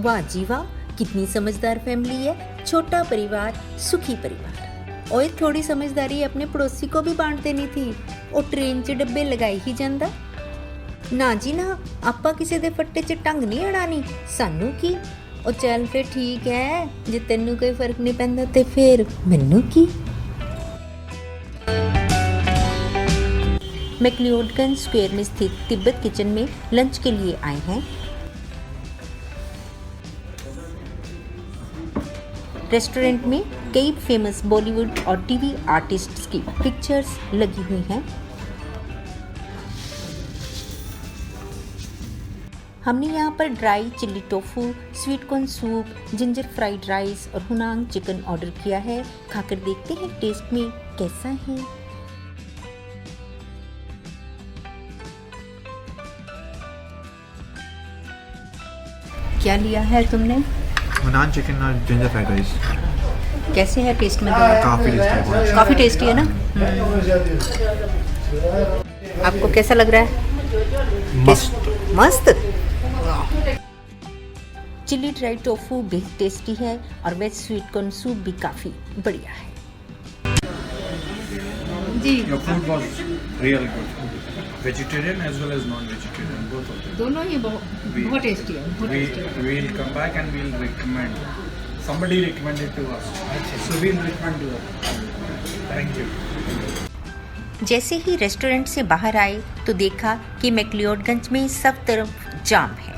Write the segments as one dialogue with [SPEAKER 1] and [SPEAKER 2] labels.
[SPEAKER 1] वाह जी वाह, कितनी समझदार फैमिली है। छोटा परिवार सुखी परिवार। ओए थोड़ी समझदारी अपने पड़ोसी को भी बांट देनी थी। ਉਹ ਟ੍ਰੇਨ 'ਚ ਡੱਬੇ ਲਗਾਈ ਹੀ ਜਾਂਦਾ। ਨਾ ਜੀ ਨਾ, ਆਪਾਂ ਕਿਸੇ ਦੇ ਫੱਟੇ 'ਚ ਟੰਗ ਨਹੀਂ ਅੜਾਣੀ। ਸਾਨੂੰ ਕੀ, ਉਹ ਚੱਲ ਫਿਰ ਠੀਕ ਹੈ, ਜੇ ਤੈਨੂੰ ਕੋਈ ਫਰਕ ਨਹੀਂ ਪੈਂਦਾ ਤੇ ਫਿਰ ਮੈਨੂੰ ਕੀ। मैक्लियोडगंज स्क्वायर में स्थित तिब्बत किचन में लंच के लिए आए हैं। रेस्टोरेंट में कई फेमस बॉलीवुड और टीवी आर्टिस्ट्स की पिक्चर्स लगी हुई हैं। हमने यहाँ पर dry chilli tofu, sweet corn soup, ginger fried rice और हुनांग चिकन ऑर्डर किया है। खाकर देखते हैं टेस्ट में कैसा है। क्या लिया है तुमने?
[SPEAKER 2] नान चिकन और जिंजर फ्राइड राइस।
[SPEAKER 1] कैसे है टेस्ट में?
[SPEAKER 2] काफ़ी टेस्टी है।
[SPEAKER 1] काफ़ी टेस्टी है ना। आपको कैसा लग रहा है?
[SPEAKER 2] मस्त।
[SPEAKER 1] मस्त। चिली ड्राई टोफू भी टेस्टी है और वेज स्वीट कॉर्न सूप भी काफ़ी बढ़िया है। जी,
[SPEAKER 3] Your food was real good. Vegetarian as well as non-vegetarian, both of them.
[SPEAKER 1] दोनों ही बहुत टेस्टी है।
[SPEAKER 3] We will come back and we'll recommend. Somebody recommended to us, so we'll recommend to us. Thank you.
[SPEAKER 1] जैसे ही restaurant से बाहर आए तो देखा कि मैक्लियोडगंज में सब तरफ जाम है।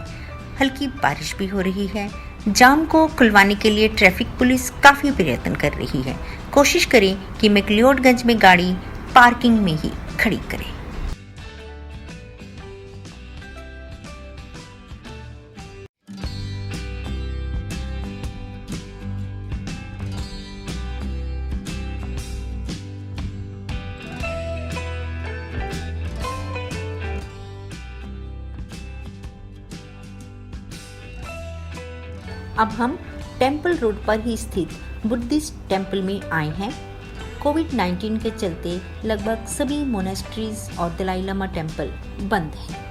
[SPEAKER 1] हल्की बारिश भी हो रही है। जाम को खुलवाने के लिए ट्रैफिक पुलिस काफ़ी प्रयत्न कर रही है। कोशिश करें कि मैक्लियोडगंज में गाड़ी पार्किंग में ही खड़ी करें। अब हम टेम्पल रोड पर ही स्थित बुद्धिस्ट टेम्पल में आए हैं। कोविड-19 के चलते लगभग सभी मोनेस्ट्रीज और दलाई लामा टेम्पल बंद हैं।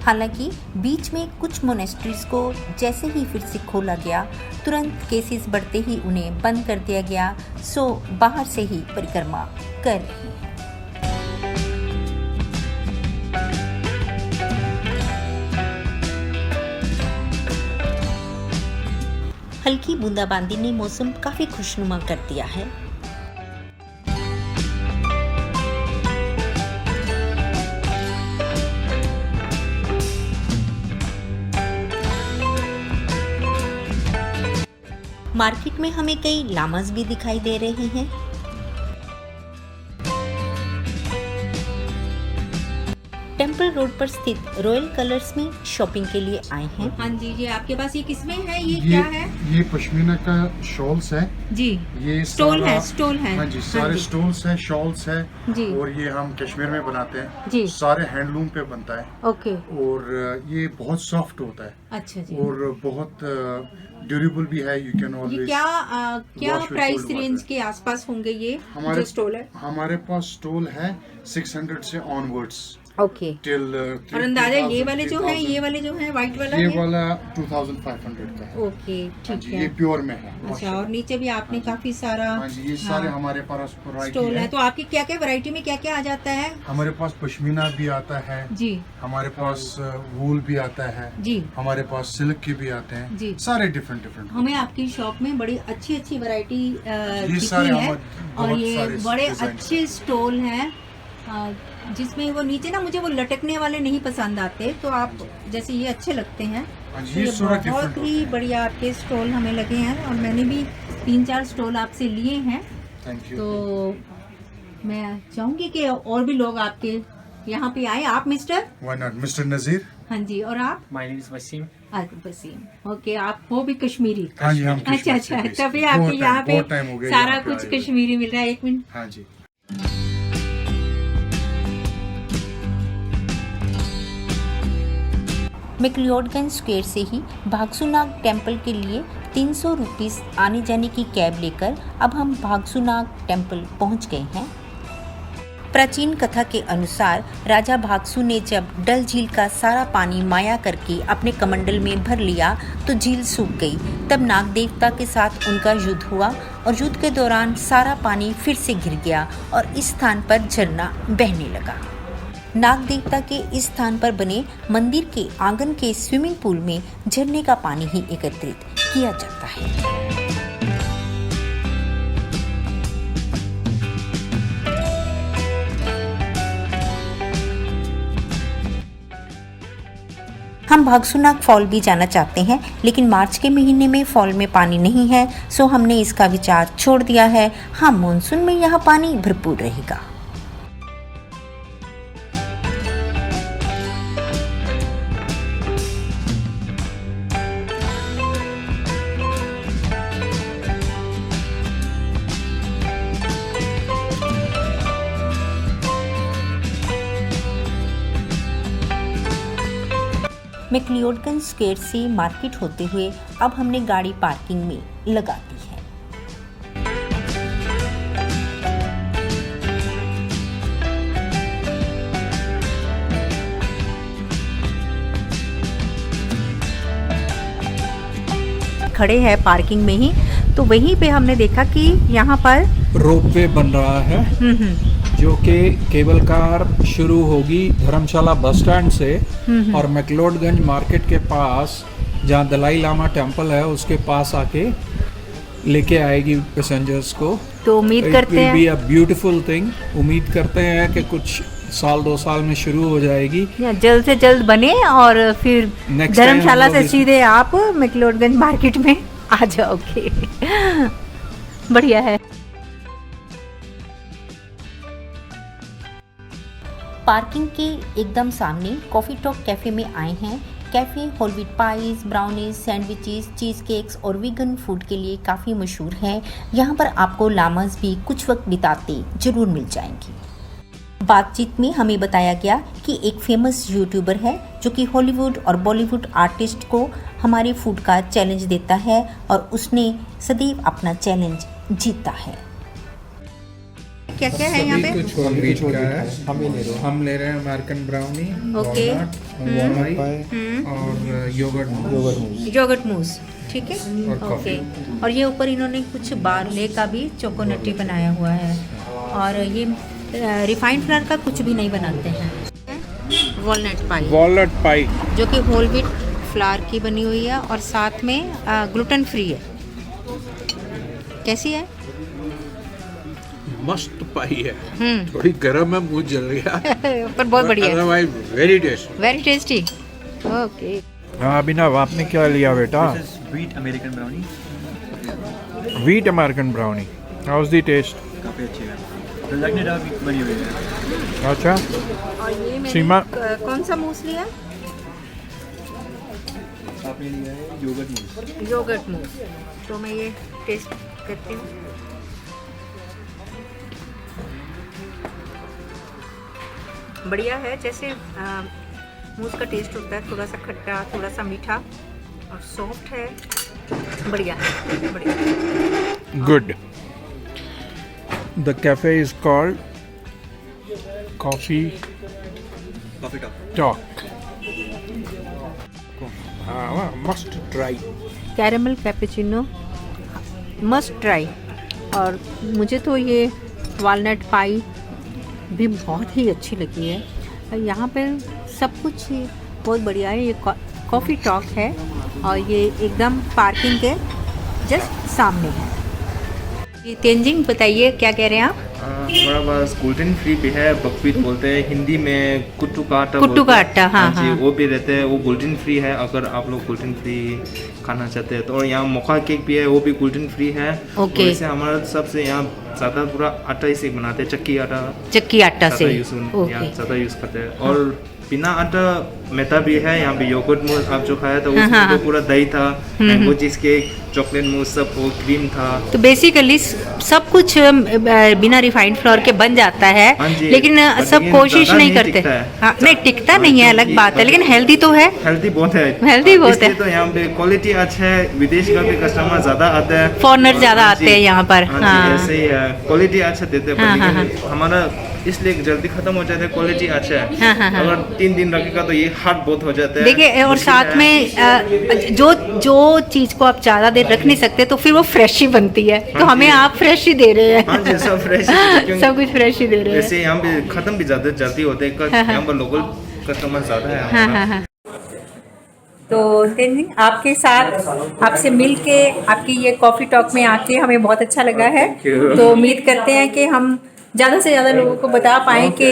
[SPEAKER 1] हालांकि बीच में कुछ मोनेस्ट्रीज को जैसे ही फिर से खोला गया, तुरंत केसेस बढ़ते ही उन्हें बंद कर दिया गया। सो बाहर से ही परिक्रमा कर रहे हैं। हल्की बूंदाबांदी ने मौसम काफी खुशनुमा कर दिया है। मार्केट में हमें कई लामास भी दिखाई दे रहे हैं। टेम्पल रोड पर स्थित रॉयल कलर्स में शॉपिंग के लिए आए हैं। हाँ जी, ये आपके पास ये किसमें है? ये क्या है?
[SPEAKER 4] ये पश्मीना का शॉल्स है
[SPEAKER 1] जी।
[SPEAKER 4] ये
[SPEAKER 1] स्टोल है।
[SPEAKER 4] हाँ जी, सारे स्टोल्स है, शॉल्स है
[SPEAKER 1] जी।
[SPEAKER 4] और ये हम कश्मीर में बनाते हैं
[SPEAKER 1] जी।
[SPEAKER 4] सारे हैंडलूम पे बनता है।
[SPEAKER 1] ओके।
[SPEAKER 4] और ये बहुत सॉफ्ट होता है।
[SPEAKER 1] अच्छा जी।
[SPEAKER 4] और बहुत ड्यूरेबल भी है। यू कैन
[SPEAKER 1] ये
[SPEAKER 4] ऑलवेज
[SPEAKER 1] क्या प्राइस रेंज के आसपास होंगे ये जो स्टोल है?
[SPEAKER 4] हमारे पास स्टोल है 600 से ऑनवर्ड्स।
[SPEAKER 1] ओके।
[SPEAKER 4] टिल
[SPEAKER 1] और अंदाजा ये वाले जो है व्हाइट वाला
[SPEAKER 4] ये वाला 2500 का है।
[SPEAKER 1] ओके, ठीक है।
[SPEAKER 4] ये प्योर में है।
[SPEAKER 1] अच्छा, और नीचे भी आपने काफी सारा
[SPEAKER 4] हाँ जी, ये सारे हमारे पास
[SPEAKER 1] स्टोल है। तो आपकी क्या क्या वैरायटी में क्या क्या आ जाता है?
[SPEAKER 4] हमारे पास पश्मीना भी आता है
[SPEAKER 1] जी।
[SPEAKER 4] हमारे पास वूल भी आता है
[SPEAKER 1] जी।
[SPEAKER 4] हमारे पास सिल्क के भी आते हैं
[SPEAKER 1] जी।
[SPEAKER 4] सारे डिफरेंट।
[SPEAKER 1] हमें आपकी शॉप में बड़ी अच्छी वैरायटी दिखी
[SPEAKER 4] सारे
[SPEAKER 1] है और ये बड़े
[SPEAKER 4] डिजाइन
[SPEAKER 1] अच्छे स्टोल हैं, जिसमें वो नीचे ना मुझे वो लटकने वाले नहीं पसंद आते, तो आप जैसे ये अच्छे लगते हैं।
[SPEAKER 4] ये
[SPEAKER 1] बहुत ही बढ़िया आपके स्टॉल हमें लगे हैं और मैंने भी 3-4 स्टॉल आपसे लिए हैं।
[SPEAKER 4] Thank you.
[SPEAKER 1] तो मैं चाहूंगी कि और भी लोग आपके यहाँ पे आए। आप
[SPEAKER 4] मिस्टर नजीर।
[SPEAKER 1] हाँ जी। और आप?
[SPEAKER 5] My name is Wasim.
[SPEAKER 1] Wasim. Okay, आप हो भी कश्मीरी?
[SPEAKER 4] हाँ जी, हम
[SPEAKER 1] अच्छा, तभी आपके यहाँ पे सारा कुछ कश्मीरी मिल रहा है। 1 मिनट।
[SPEAKER 4] हाँ जी।
[SPEAKER 1] मैक्लियोडगंज स्क्वायर से ही भागसूनाग टेम्पल के लिए 300 रुपीस आने जाने की कैब लेकर अब हम भागसूनाग टेम्पल पहुंच गए हैं। प्राचीन कथा के अनुसार राजा भागसु ने जब डल झील का सारा पानी माया करके अपने कमंडल में भर लिया तो झील सूख गई। तब नाग देवता के साथ उनका युद्ध हुआ और युद्ध के दौरान सारा पानी फिर से गिर गया और इस स्थान पर झरना बहने लगा। नाग देवता के इस स्थान पर बने मंदिर के आंगन के स्विमिंग पूल में झरने का पानी ही एकत्रित किया जाता है। हम भागसुनाग फॉल भी जाना चाहते हैं, लेकिन मार्च के महीने में फॉल में पानी नहीं है, सो हमने इसका विचार छोड़ दिया है। हाँ, मानसून में यहाँ पानी भरपूर रहेगा। मैक्लियोडगंज स्क्वायर से मार्केट होते हुए अब हमने गाड़ी पार्किंग में लगा दी है। खड़े हैं पार्किंग में ही, तो वहीं पे हमने देखा कि यहाँ पर
[SPEAKER 3] रोपवे बन रहा है जो कि केबल कार शुरू होगी धर्मशाला बस स्टैंड से और मैक्लोडगंज मार्केट के पास जहाँ दलाई लामा टेम्पल है उसके पास आके लेके आएगी पैसेंजर्स को।
[SPEAKER 1] तो उम्मीद करते हैं
[SPEAKER 3] बी अ ब्यूटीफुल थिंग। उम्मीद करते हैं कि कुछ साल 2 साल में शुरू हो जाएगी,
[SPEAKER 1] जल्द से जल्द बने और फिर धर्मशाला से सीधे आप मैक्लोडगंज मार्केट में आ जाओगे। बढ़िया है। पार्किंग के एकदम सामने कॉफ़ी टॉक कैफ़े में आए हैं। Cafe whole wheat pies, brownies, sandwiches, cheese cakes और वीगन फूड के लिए काफ़ी मशहूर है। यहाँ पर आपको लामाज भी कुछ वक्त बिताते ज़रूर मिल जाएंगी। बातचीत में हमें बताया गया कि एक फेमस यूट्यूबर है जो कि हॉलीवुड और बॉलीवुड आर्टिस्ट को हमारे फूड का चैलेंज देता है और उसने सदैव अपना चैलेंज जीता है। क्या क्या है यहाँ पे?
[SPEAKER 3] कुछ होल व्हीट का है। हम ले रहे हैं अमेरिकन ब्राउनी,
[SPEAKER 1] ओके,
[SPEAKER 3] वॉलनट पाई और
[SPEAKER 1] योगर्ट मूस, ठीक है, ओके। और ये ऊपर इन्होंने कुछ बार्ले का भी चोकोनटी बनाया हुआ है और ये रिफाइंड फ्लावर का कुछ भी नहीं बनाते हैं। वॉलनट पाई जो कि होल व्हीट फ्लावर की बनी हुई है और साथ में ग्लूटेन फ्री है। कैसी है?
[SPEAKER 5] मस्त पाई है, थोड़ी गर्म है, मुंह जल गया
[SPEAKER 1] पर बहुत बढ़िया है।
[SPEAKER 5] Very
[SPEAKER 1] tasty. ओके।
[SPEAKER 3] हाँ अभिनव, आपने क्या लिया बेटा?
[SPEAKER 2] Wheat American brownie.
[SPEAKER 3] Wheat American brownie. How is the taste?
[SPEAKER 2] काफ़ी अच्छी है। लगने बनी हुई है।
[SPEAKER 3] अच्छा।
[SPEAKER 1] और ये मैंने
[SPEAKER 3] सीमा
[SPEAKER 1] कौन सा मूस लिया?
[SPEAKER 2] आपने लिया है
[SPEAKER 1] योगर्ट मूस। तो मैं ये टेस्ट करती हूँ। बढ़िया है, जैसे मूस का टेस्ट होता है, थोड़ा सा खट्टा, थोड़ा सा मीठा और सॉफ्ट है। बढ़िया।
[SPEAKER 3] Good. The cafe is called coffee talk. Must try.
[SPEAKER 1] Caramel cappuccino must try. और मुझे तो ये वालनट पाई भी बहुत ही अच्छी लगी है। यहाँ पे सब कुछ बहुत बढ़िया है। ये कॉफ़ी टॉक है और ये एकदम पार्किंग के जस्ट सामने है। ये तेंजिंग, बताइए क्या कह रहे हैं आप?
[SPEAKER 6] हमारा पास ग्लूटेन फ्री भी है, बकवीट बोलते हैं हिंदी में, कुट्टू का आटा
[SPEAKER 1] हाँ
[SPEAKER 6] जी,
[SPEAKER 1] हाँ।
[SPEAKER 6] वो भी रहते हैं, वो ग्लूटेन फ्री है अगर आप लोग ग्लूटेन फ्री खाना चाहते हैं तो। और यहाँ मोका केक भी है, वो भी ग्लूटेन फ्री है।
[SPEAKER 1] ओके।
[SPEAKER 6] वैसे हमारा सबसे यहाँ ज़्यादा पूरा आटा ही से बनाते हैं, चक्की आटा
[SPEAKER 1] से
[SPEAKER 6] ज़्यादा यूज़ करते हैं और बिना आटा मेटा भी है, यहाँ पे योगर्ट मूस आप जो खाया था उसमें तो पूरा दही था, mango cheese cake, chocolate mousse सब, वो क्रीम था।
[SPEAKER 1] तो बेसिकली सब कुछ बिना रिफाइंड फ्लोर के बन जाता है,
[SPEAKER 6] हाँ जी,
[SPEAKER 1] लेकिन सब
[SPEAKER 6] लेकिन
[SPEAKER 1] कोशिश
[SPEAKER 6] ज़्यादा
[SPEAKER 1] नहीं
[SPEAKER 6] नहीं
[SPEAKER 1] करते।
[SPEAKER 6] टिकता है।
[SPEAKER 1] हाँ, नहीं टिकता नहीं है, अलग
[SPEAKER 6] क्योंकि
[SPEAKER 1] बात है, लेकिन हेल्दी तो है।
[SPEAKER 6] हेल्दी बहुत है,
[SPEAKER 1] हेल्दी बहुत
[SPEAKER 6] इसलिए
[SPEAKER 1] है।
[SPEAKER 6] तो यहाँ पे क्वालिटी अच्छा है, विदेश का भी कस्टमर ज्यादा आते हैं,
[SPEAKER 1] Foreigner ज़्यादा
[SPEAKER 6] हाँ
[SPEAKER 1] आते
[SPEAKER 6] जी,
[SPEAKER 1] हैं यहाँ पर,
[SPEAKER 6] हाँ
[SPEAKER 1] हाँ।
[SPEAKER 6] जी, ऐसे ही है, क्वालिटी अच्छा देते हैं,
[SPEAKER 1] हाँ,
[SPEAKER 6] पर
[SPEAKER 1] हाँ,
[SPEAKER 6] लेकिन हमारा इसलिए जल्दी खत्म हो जाता है, क्वालिटी अच्छा है।
[SPEAKER 1] हाँ, हाँ, हाँ।
[SPEAKER 6] अगर 3 दिन रखेगा तो ये हार्ड बहुत हो जाता है।
[SPEAKER 1] देखिए, और
[SPEAKER 6] मुश्किल
[SPEAKER 1] साथ
[SPEAKER 6] है।
[SPEAKER 1] में जो चीज को आप ज्यादा देर रख नहीं सकते तो फिर वो फ्रेश ही बनती है, तो
[SPEAKER 6] हाँ
[SPEAKER 1] हमें
[SPEAKER 6] जी।
[SPEAKER 1] आप फ्रेश ही दे रहे
[SPEAKER 6] हाँ जी,
[SPEAKER 1] हैं।
[SPEAKER 6] सब फ्रेश
[SPEAKER 1] सब कुछ फ्रेश ही दे रहे हैं।
[SPEAKER 6] वैसे यहाँ पे खत्म भी ज्यादा जल्दी होते हैं,
[SPEAKER 1] हाँ, हाँ।
[SPEAKER 6] यहाँ पर लोकल कस्टमर ज्यादा है
[SPEAKER 1] हाँ
[SPEAKER 6] हमारा।
[SPEAKER 1] हाँ हाँ। तो तेनजिंग, आपके साथ आपसे मिल के आपकी ये कॉफ़ी टॉक में आके हमें बहुत अच्छा लगा है।
[SPEAKER 6] Thank you.
[SPEAKER 1] तो उम्मीद करते हैं कि हम ज़्यादा से ज़्यादा लोगों को बता पाएँ कि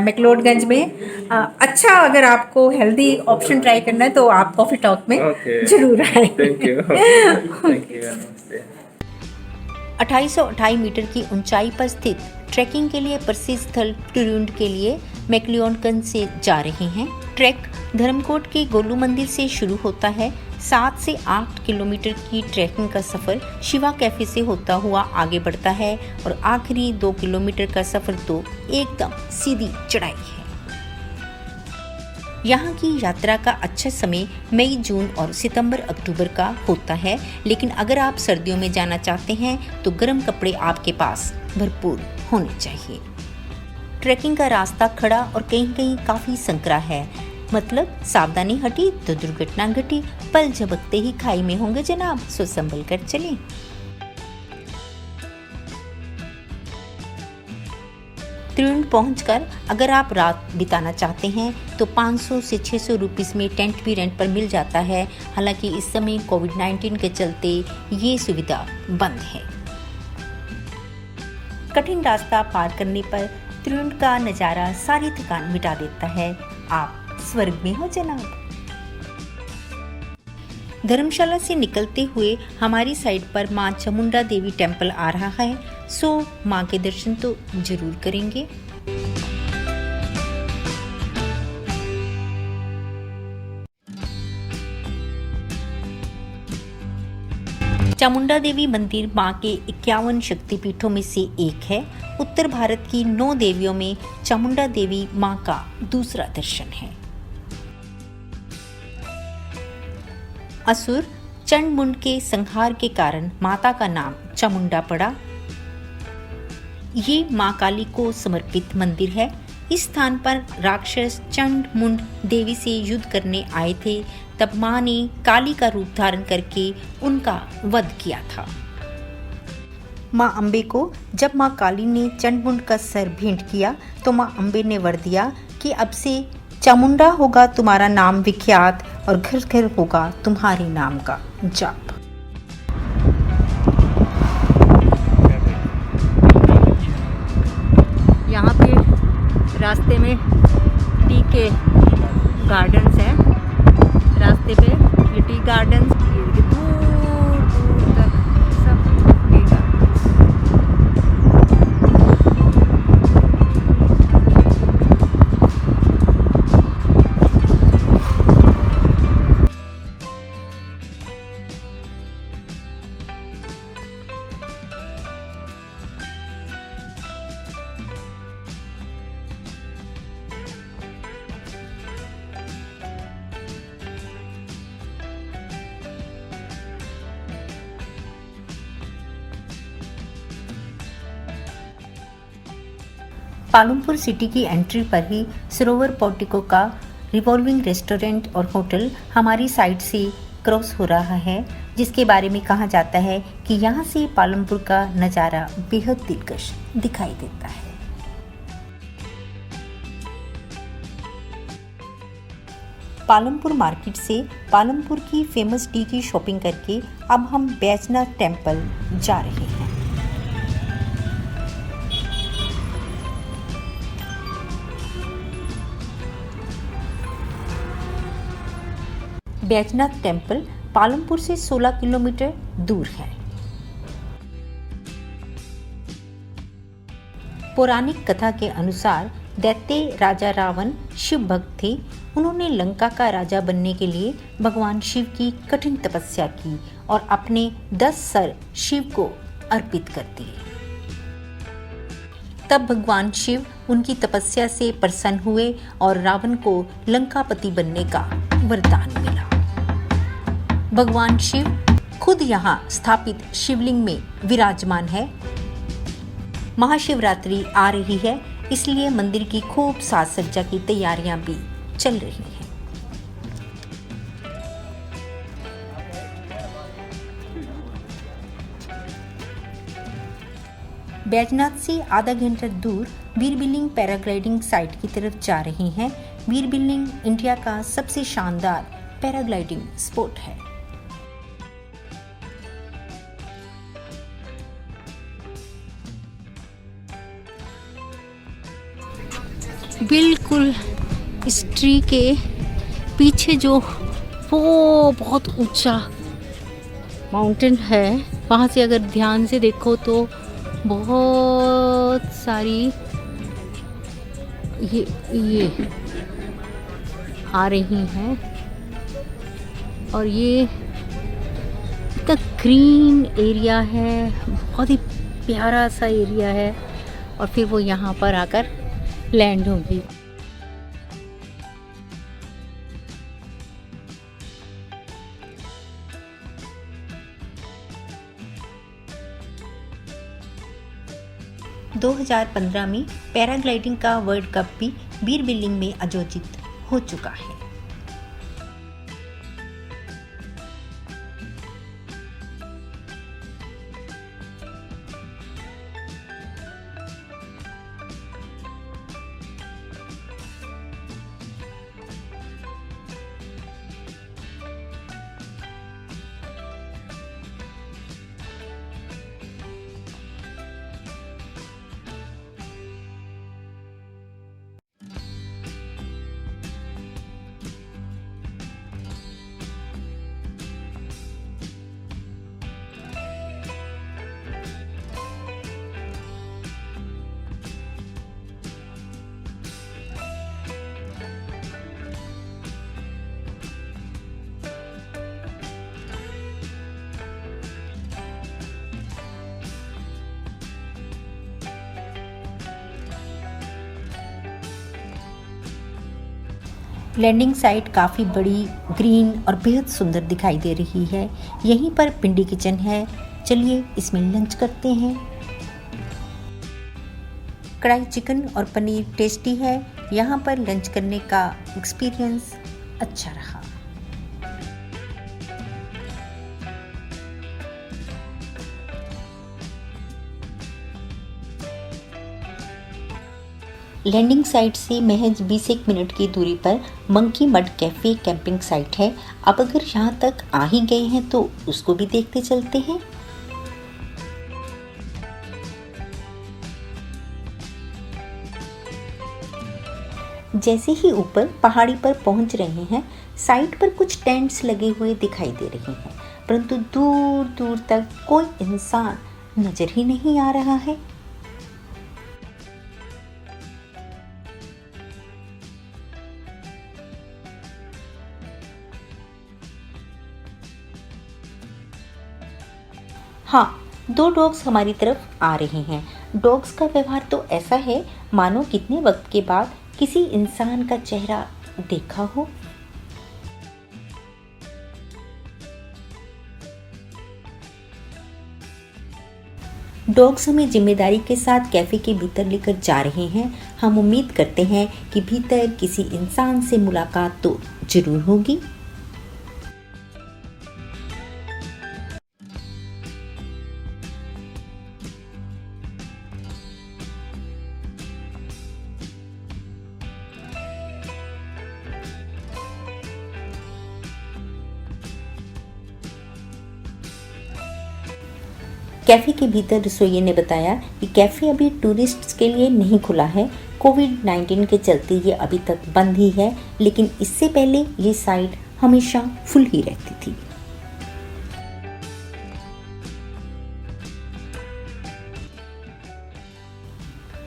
[SPEAKER 1] मैक्लोडगंज में अच्छा, अगर आपको हेल्दी ऑप्शन ट्राई करना है तो आप कॉफ़ी टॉक में
[SPEAKER 6] Okay.
[SPEAKER 1] जरूर आए।
[SPEAKER 6] थैंक यू, थैंक यू, नमस्ते।
[SPEAKER 1] 2828 मीटर की ऊंचाई पर स्थित ट्रैकिंग के लिए प्रसिद्ध स्थल ट्यूरुंड के लिए मैक्लोडगंज से जा रहे हैं। ट्रैक धर्मकोट के गोलू मंदिर से शुरू होता है। 7 से 8 किलोमीटर की ट्रैकिंग का सफ़र शिवा कैफे से होता हुआ आगे बढ़ता है और आखिरी 2 किलोमीटर का सफ़र तो एकदम सीधी चढ़ाई है। यहाँ की यात्रा का अच्छा समय मई, जून और सितंबर, अक्टूबर का होता है, लेकिन अगर आप सर्दियों में जाना चाहते हैं तो गर्म कपड़े आपके पास भरपूर होने चाहिए। ट्रैकिंग का रास्ता खड़ा और कहीं कहीं काफ़ी संकरा है, मतलब सावधानी हटी तो दुर्घटना घटी, पल झपकते ही खाई में होंगे जनाब, सो संभल कर चलें। त्रिवेंद्र पहुंचकर अगर आप रात बिताना चाहते हैं तो 500 से 600 रुपीस में टेंट भी रेंट पर मिल जाता है। हालांकि इस समय कोविड-19 के चलते ये सुविधा बंद है। कठिन रास्ता पार करने पर त्रिवेंद्र का नज़ारा सारी थकान मिटा देता है। आप स्वर्ग में हो जनाब। धर्मशाला से निकलते हुए हमारी साइड पर मां चामुंडा देवी टेम्पल आ रहा है, सो मां के दर्शन तो जरूर करेंगे। चामुंडा देवी मंदिर मां के 51 शक्तिपीठों में से एक है। उत्तर भारत की 9 देवियों में चामुंडा देवी मां का दूसरा दर्शन है। असुर चंड-मुंड के संहार के कारण माता का नाम चामुंडा पड़ा। ये मां काली को समर्पित मंदिर है। इस स्थान पर राक्षस चंड-मुंड देवी से युद्ध करने आए थे, तब मां ने काली का रूप धारण करके उनका वध किया था। मां अम्बे को जब मां काली ने चंड-मुंड का सर भेंट किया तो मां अम्बे ने वर दिया कि अब से चामुंडा होगा तुम्हारा नाम विख्यात और घर घर होगा तुम्हारे नाम का जाप। यहाँ पे रास्ते में टी के गार्डन्स हैं। रास्ते पे ये टी गार्डन्स दूर दूर तक सब टी गार्डन्स। पालमपुर सिटी की एंट्री पर ही सरोवर पोर्टिको का रिवॉल्विंग रेस्टोरेंट और होटल हमारी साइड से क्रॉस हो रहा है, जिसके बारे में कहा जाता है कि यहाँ से पालमपुर का नज़ारा बेहद दिलकश दिखाई देता है। पालमपुर मार्केट से पालमपुर की फेमस टी की शॉपिंग करके अब हम बैजनाथ टेम्पल जा रहे हैं। बैजनाथ टेम्पल पालमपुर से 16 किलोमीटर दूर है। पौराणिक कथा के अनुसार दैत्य राजा रावण शिव भक्त थे। उन्होंने लंका का राजा बनने के लिए भगवान शिव की कठिन तपस्या की और अपने 10 सर शिव को अर्पित कर दिए। तब भगवान शिव उनकी तपस्या से प्रसन्न हुए और रावण को लंकापति बनने का वरदान मिला। भगवान शिव खुद यहाँ स्थापित शिवलिंग में विराजमान है। महाशिवरात्रि आ रही है, इसलिए मंदिर की खूब साज सज्जा की तैयारियां भी चल रही हैं। बैजनाथ से आधा घंटा दूर वीर बिल्डिंग पैराग्लाइडिंग साइट की तरफ जा रही हैं। वीर बिल्डिंग इंडिया का सबसे शानदार पैराग्लाइडिंग स्पॉट है। बिल्कुल इस ट्री के पीछे जो वो बहुत ऊंचा माउंटेन है, वहाँ से अगर ध्यान से देखो तो बहुत सारी ये आ रही हैं और ये इतना ग्रीन एरिया है, बहुत ही प्यारा सा एरिया है और फिर वो यहाँ पर आकर लैंड होगी। दो 2015 में पैराग्लाइडिंग का वर्ल्ड कप भी वीर बिल्डिंग में आयोजित हो चुका है। लैंडिंग साइट काफ़ी बड़ी, ग्रीन और बेहद सुंदर दिखाई दे रही है। यहीं पर पिंडी किचन है, चलिए इसमें लंच करते हैं। कढ़ाई चिकन और पनीर टेस्टी है। यहाँ पर लंच करने का एक्सपीरियंस अच्छा रहा। लैंडिंग साइट से महज 20 मिनट की दूरी पर monkey mud cafe camping site है। अब अगर यहाँ तक आ ही गए हैं तो उसको भी देखते चलते हैं। जैसे ही ऊपर पहाड़ी पर पहुंच रहे हैं, साइट पर कुछ टेंट्स लगे हुए दिखाई दे रहे हैं, परंतु दूर दूर तक कोई इंसान नजर ही नहीं आ रहा है। हाँ, 2 डॉग्स हमारी तरफ आ रहे हैं। डॉग्स का व्यवहार तो ऐसा है मानो कितने वक्त के बाद किसी इंसान का चेहरा देखा हो। डॉग्स हमें जिम्मेदारी के साथ कैफे के भीतर लेकर जा रहे हैं। हम उम्मीद करते हैं कि भीतर किसी इंसान से मुलाकात तो जरूर होगी। कैफ़े के भीतर रसोइये ने बताया कि कैफ़े अभी टूरिस्ट्स के लिए नहीं खुला है। कोविड-19 के चलते ये अभी तक बंद ही है, लेकिन इससे पहले ये साइट हमेशा फुल ही रहती थी।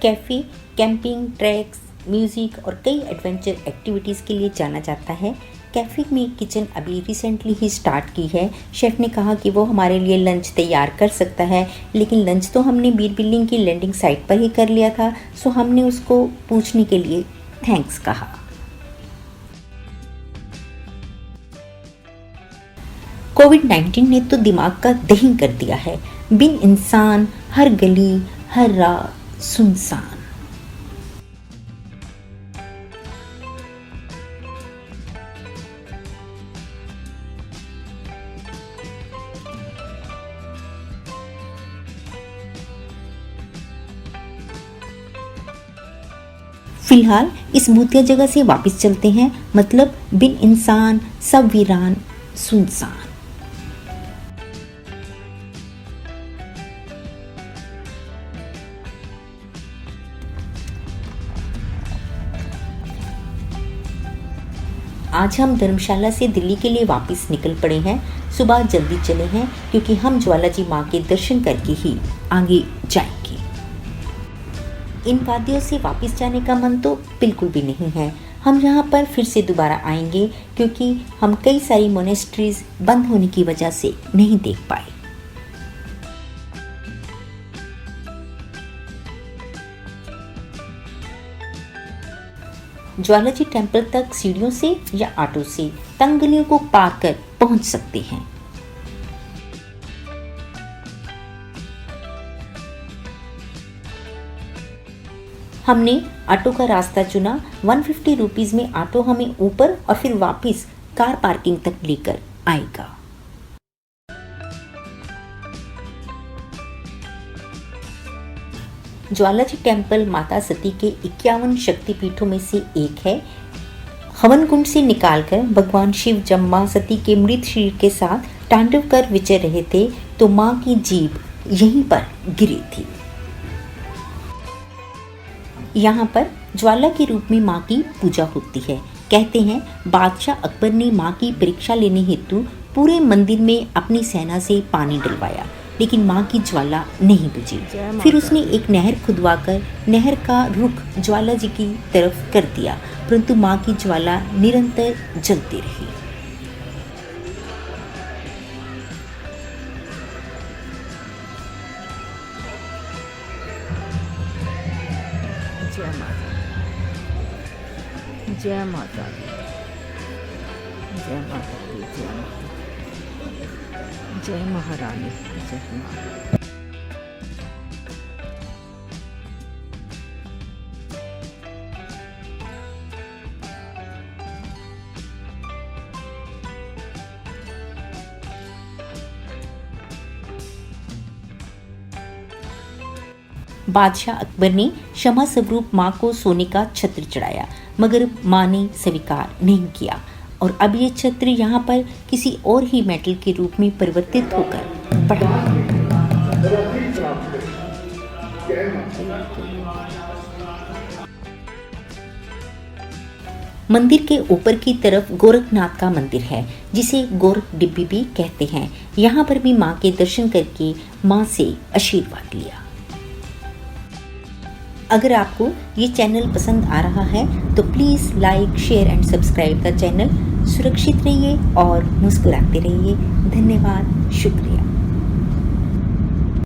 [SPEAKER 1] कैफ़े, कैंपिंग, ट्रैक्स, म्यूज़िक और कई एडवेंचर एक्टिविटीज़ के लिए जाना जाता है। कैफ़े में किचन अभी रिसेंटली ही स्टार्ट की है। शेफ़ ने कहा कि वो हमारे लिए लंच तैयार कर सकता है, लेकिन लंच तो हमने बीर बिल्डिंग की लैंडिंग साइट पर ही कर लिया था, सो हमने उसको पूछने के लिए थैंक्स कहा। कोविड-19 ने तो दिमाग का दही कर दिया है। बिन इंसान, हर गली, हर राह सुनसान। फिलहाल इस भूतिया जगह से वापस चलते हैं, मतलब बिन इंसान, सब वीरान, सुनसान। आज हम धर्मशाला से दिल्ली के लिए वापस निकल पड़े हैं। सुबह जल्दी चले हैं क्योंकि हम ज्वाला जी माँ के दर्शन करके ही आगे जाएंगे। इन वादियों से वापस जाने का मन तो बिल्कुल भी नहीं है। हम यहाँ पर फिर से दोबारा आएंगे क्योंकि हम कई सारी मोनेस्ट्रीज बंद होने की वजह से नहीं देख पाए। ज्वाला जी टेम्पल तक सीढ़ियों से या ऑटो से तंग गलियों को पार कर पहुंच सकते हैं। हमने ऑटो का रास्ता चुना। 150 रुपीज में ऑटो हमें ऊपर और फिर वापस कार पार्किंग तक लेकर आएगा। ज्वाला जी टेम्पल माता सती के 51 शक्तिपीठों में से एक है। हवन कुंड से निकालकर भगवान शिव जब मां सती के मृत शरीर के साथ तांडव कर विचर रहे थे तो मां की जीभ यहीं पर गिरी थी। यहाँ पर ज्वाला के रूप में माँ की पूजा होती है। कहते हैं बादशाह अकबर ने माँ की परीक्षा लेने हेतु पूरे मंदिर में अपनी सेना से पानी डलवाया, लेकिन माँ की ज्वाला नहीं बुझी। फिर उसने एक नहर खुदवाकर नहर का रुख ज्वाला जी की तरफ कर दिया, परंतु माँ की ज्वाला निरंतर जलती रही।
[SPEAKER 7] जय माता दी, जय माता दी, जय माता दी, जय महारानी, जय माता।
[SPEAKER 1] बादशाह अकबर ने क्षमा स्वरूप माँ को सोने का छत्र चढ़ाया, मगर माँ ने स्वीकार नहीं किया और अब ये छत्र यहाँ पर किसी और ही मेटल के रूप में परिवर्तित होकर पड़ा। मंदिर के ऊपर की तरफ गोरखनाथ का मंदिर है, जिसे गोरख डिब्बी भी कहते हैं। यहाँ पर भी माँ के दर्शन करके माँ से आशीर्वाद लिया। अगर आपको ये चैनल पसंद आ रहा है तो please like, share and subscribe the channel. सुरक्षित रहिए और मुस्कुराते रहिए। धन्यवाद, शुक्रिया।